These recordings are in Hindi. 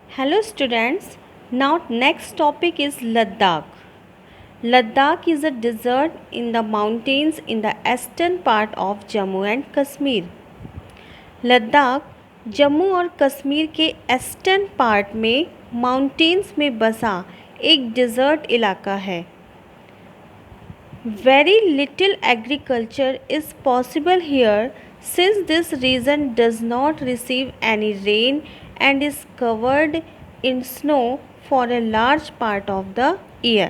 Hello students, now next topic is Ladakh. Ladakh is a desert in the mountains in the eastern part of Jammu and Kashmir. Ladakh Jammu और कश्मीर के ईस्टर्न पार्ट में माउंटेन्स में बसा एक डिज़र्ट इलाका है. Very little agriculture is possible here since this region does not receive any rain and is covered in snow for a large part of the year.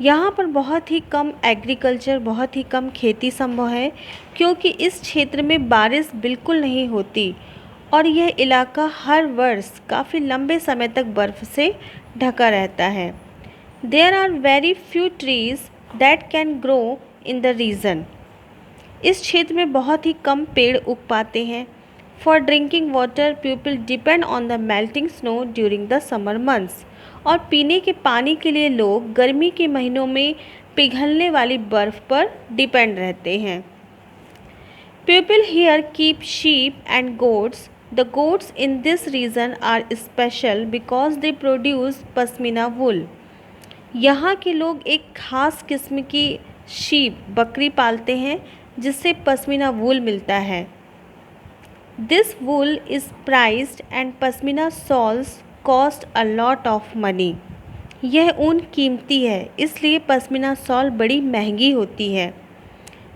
यहाँ पर बहुत ही कम एग्रीकल्चर, बहुत ही कम खेती संभव है क्योंकि इस क्षेत्र में बारिश बिल्कुल नहीं होती और यह इलाका हर वर्ष काफ़ी लंबे समय तक बर्फ़ से ढका रहता है. There are very few trees that can grow in the region. इस क्षेत्र में बहुत ही कम पेड़ उग पाते हैं. For drinking water, people depend on the melting snow during the summer months. और पीने के पानी के लिए लोग गर्मी के महीनों में पिघलने वाली बर्फ़ पर डिपेंड रहते हैं. People here keep sheep and goats. The goats in this region are special because they produce pashmina wool. यहाँ के लोग एक ख़ास किस्म की शीप बकरी पालते हैं जिससे पश्मीना वूल मिलता है. This wool is priced and pashmina shawls cost a lot of money. यह ऊन कीमती है इसलिए पश्मीना शॉल बड़ी महंगी होती है.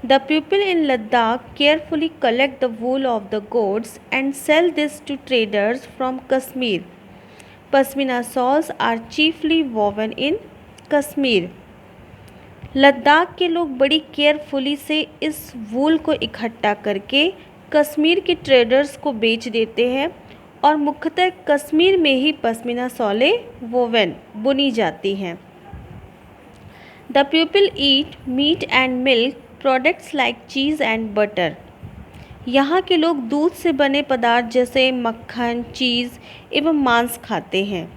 The people in Ladakh carefully collect the wool of the goats and sell this to traders from Kashmir. Pashmina shawls are chiefly woven in Kashmir. Ladakh के लोग बड़ी केयरफुली से इस वूल को इकट्ठा करके कश्मीर के ट्रेडर्स को बेच देते हैं और मुख्यतः कश्मीर में ही पश्मीना शॉलें बुनी जाती हैं. The people eat meat and milk products like cheese and butter. यहाँ के लोग दूध से बने पदार्थ जैसे मक्खन, चीज़ एवं मांस खाते हैं.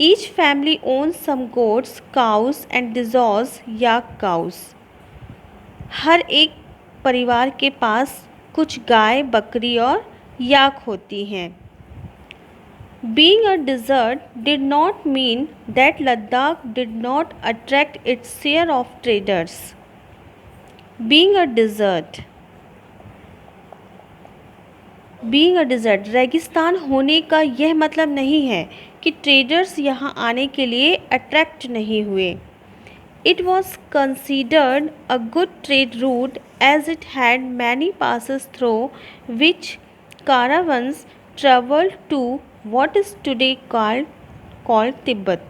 Each family owns some goats, cows and desires yak cows. हर एक परिवार के पास कुछ गाय, बकरी और याक होती हैं. Being a desert did not mean that Ladakh did not attract its share of traders. Being a desert रेगिस्तान होने का यह मतलब नहीं है कि ट्रेडर्स यहाँ आने के लिए अट्रैक्ट नहीं हुए. It was considered a good trade route as it had many passes through which caravans traveled to what is today called Tibet.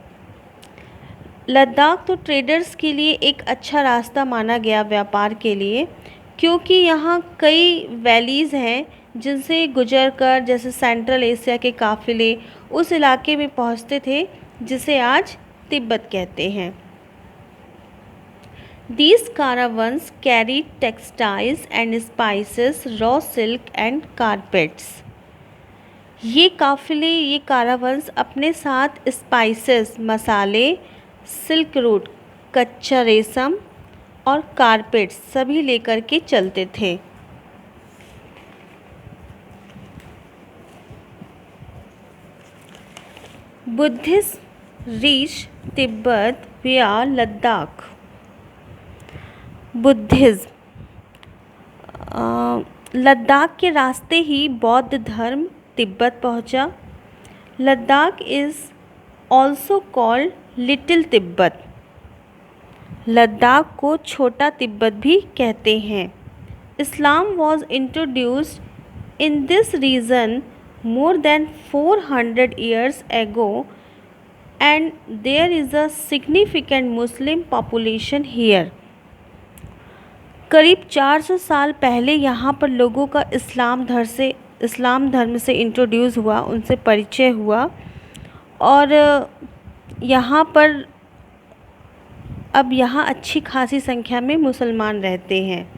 Ladakh तो ट्रेडर्स के लिए एक अच्छा रास्ता माना गया व्यापार के लिए क्योंकि यहाँ कई वैलीज़ हैं जिनसे गुजरकर जैसे सेंट्रल एशिया के काफ़िले उस इलाके में पहुँचते थे जिसे आज तिब्बत कहते हैं. These caravans carried textiles and spices, raw silk and carpets. ये caravans अपने साथ स्पाइसेस मसाले, सिल्क रूट कच्चा रेशम और कारपेट्स सभी लेकर के चलते थे. बुद्धिस्ट रीच तिब्बत विया लद्दाख. बुद्धिज़्म लद्दाख के रास्ते ही बौद्ध धर्म तिब्बत पहुंचा. Ladakh is also called little Tibet. Ladakh को छोटा तिब्बत भी कहते हैं. Islam was introduced in this region more than 400 years ago and there is a significant Muslim population here. करीब 400 साल पहले यहाँ पर लोगों का इस्लाम धर्म से इंट्रोड्यूस हुआ, उनसे परिचय हुआ और यहाँ पर अब यहाँ अच्छी खासी संख्या में मुसलमान रहते हैं.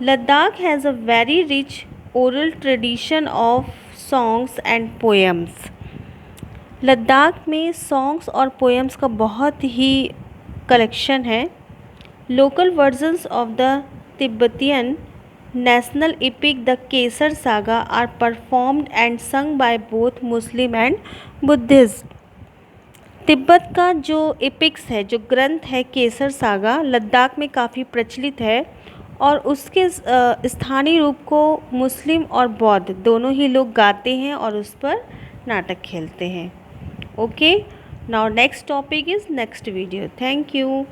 Ladakh has a very rich oral tradition of songs and poems. Ladakh में सॉन्ग्स और पोएम्स का बहुत ही कलेक्शन है. Local versions of the Tibetan national epic The Kesar Saga are performed and sung by both Muslim and Buddhist. Tibet का जो एपिक्स है, जो ग्रंथ है केसर सागा, लद्दाख में काफ़ी प्रचलित है और उसके स्थानीय रूप को मुस्लिम और बौद्ध दोनों ही लोग गाते हैं और उस पर नाटक खेलते हैं. Okay, now next topic is next video. Thank you.